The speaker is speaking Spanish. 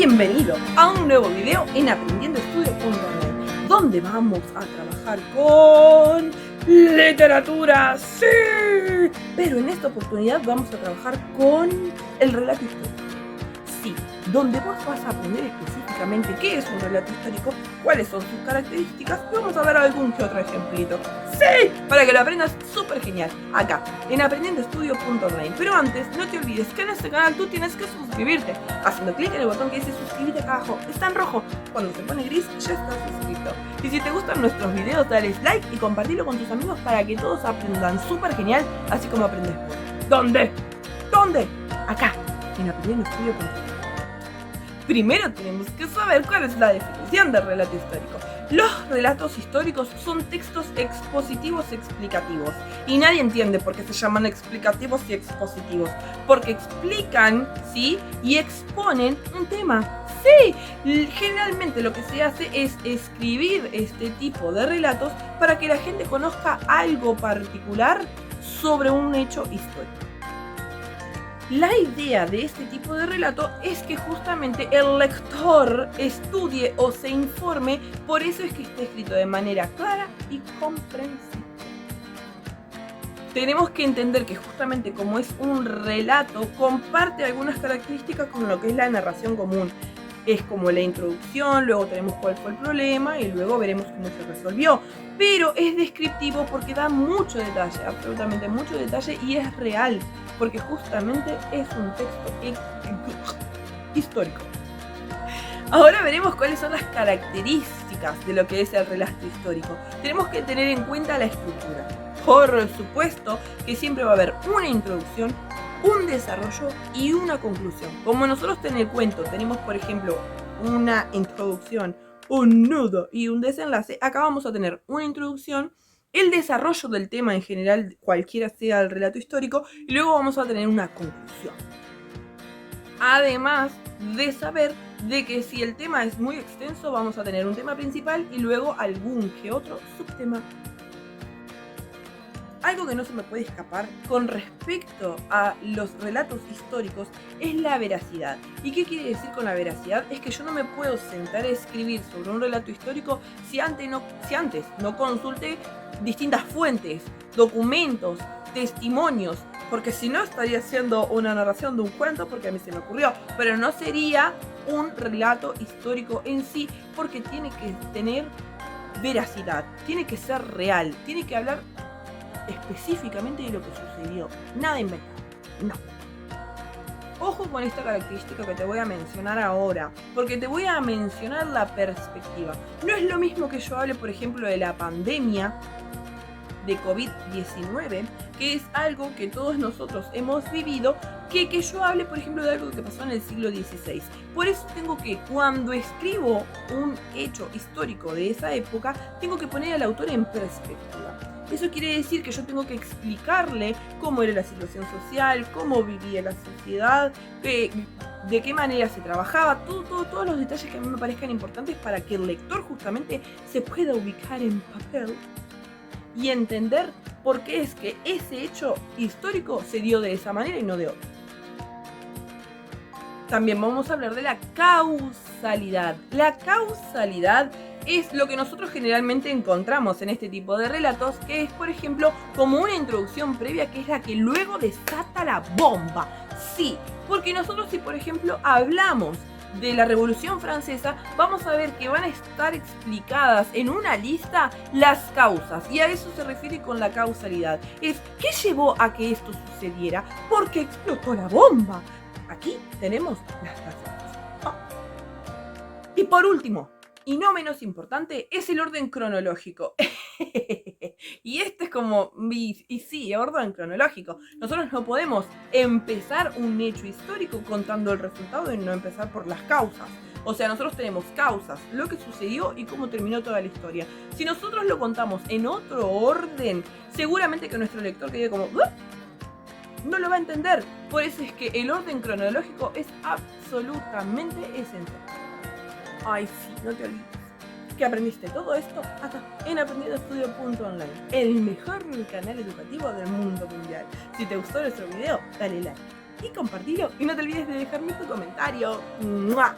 Bienvenido a un nuevo video en aprendiendoestudio.online, donde vamos a trabajar con literatura, ¡sí! Pero en esta oportunidad vamos a trabajar con el relato histórico, sí, donde vos vas a aprender específicamente qué es un relato histórico, cuáles son sus características y vamos a ver algún que otro ejemplito, ¡sí! Para que lo aprendas súper genial, acá, en aprendiendoestudio.online. Pero antes, no te olvides que en este canal tú tienes que suscribirte, haciendo clic en el botón que dice suscríbete acá abajo, está en rojo, cuando se pone gris ya estás suscrito. Y si te gustan nuestros videos, dale like y compartilo con tus amigos para que todos aprendan súper genial, así como aprendes vos. ¿Dónde? ¿Dónde? Acá, en aprendiendoestudio.online. Primero tenemos que saber cuál es la definición de relato histórico. Los relatos históricos son textos expositivos explicativos. Y nadie entiende por qué se llaman explicativos y expositivos. Porque explican, ¿sí? Y exponen un tema. Sí, generalmente lo que se hace es escribir este tipo de relatos para que la gente conozca algo particular sobre un hecho histórico. La idea de este tipo de relato es que justamente el lector estudie o se informe, por eso es que está escrito de manera clara y comprensible. Tenemos que entender que justamente como es un relato, comparte algunas características con lo que es la narración común. Es como la introducción, luego tenemos cuál fue el problema y luego veremos cómo se resolvió. Pero es descriptivo porque da mucho detalle, absolutamente mucho detalle, y es real, porque justamente es un texto histórico. Ahora veremos cuáles son las características de lo que es el relato histórico. Tenemos que tener en cuenta la estructura. Por supuesto que siempre va a haber una introducción, un desarrollo y una conclusión. Como nosotros en el cuento tenemos, por ejemplo, una introducción, un nudo y un desenlace, acá vamos a tener una introducción, el desarrollo del tema en general, cualquiera sea el relato histórico, y luego vamos a tener una conclusión. Además de saber de que si el tema es muy extenso, vamos a tener un tema principal y luego algún que otro subtema. Algo que no se me puede escapar con respecto a los relatos históricos es la veracidad. ¿Y qué quiere decir con la veracidad? Es que yo no me puedo sentar a escribir sobre un relato histórico si antes no consulté distintas fuentes, documentos, testimonios, porque si no estaría haciendo una narración de un cuento porque a mí se me ocurrió, pero no sería un relato histórico en sí, porque tiene que tener veracidad, tiene que ser real, tiene que hablar específicamente de lo que sucedió, nada inventado, no. Ojo con esta característica que te voy a mencionar ahora, porque te voy a mencionar la perspectiva. No es lo mismo que yo hable, por ejemplo, de la pandemia de COVID-19, que es algo que todos nosotros hemos vivido, que yo hable, por ejemplo, de algo que pasó en el siglo XVI. Por eso tengo que, cuando escribo un hecho histórico de esa época, tengo que poner al autor en perspectiva. Eso quiere decir que yo tengo que explicarle cómo era la situación social, cómo vivía la sociedad, de qué manera se trabajaba, todos los detalles que a mí me parezcan importantes para que el lector justamente se pueda ubicar en papel y entender por qué es que ese hecho histórico se dio de esa manera y no de otra. También vamos a hablar de la causalidad. La causalidad es lo que nosotros generalmente encontramos en este tipo de relatos, que es, por ejemplo, como una introducción previa que es la que luego desata la bomba. Sí, porque nosotros si, por ejemplo, hablamos de la Revolución Francesa, vamos a ver que van a estar explicadas en una lista las causas, y a eso se refiere con la causalidad. Es, ¿qué llevó a que esto sucediera? Porque explotó la bomba. Aquí tenemos las razones. Y por último, y no menos importante, es el orden cronológico. Y este es como, y sí, orden cronológico. Nosotros no podemos empezar un hecho histórico contando el resultado y no empezar por las causas. O sea, nosotros tenemos causas, lo que sucedió y cómo terminó toda la historia. Si nosotros lo contamos en otro orden, seguramente que nuestro lector quede como, no lo va a entender. Por eso es que el orden cronológico es absolutamente esencial. Ay, sí, no te olvides que aprendiste todo esto acá en aprendiendoestudio.online, el mejor canal educativo del mundo mundial. Si te gustó nuestro video, dale like y compartilo, y no te olvides de dejarme tu comentario. ¡Mua!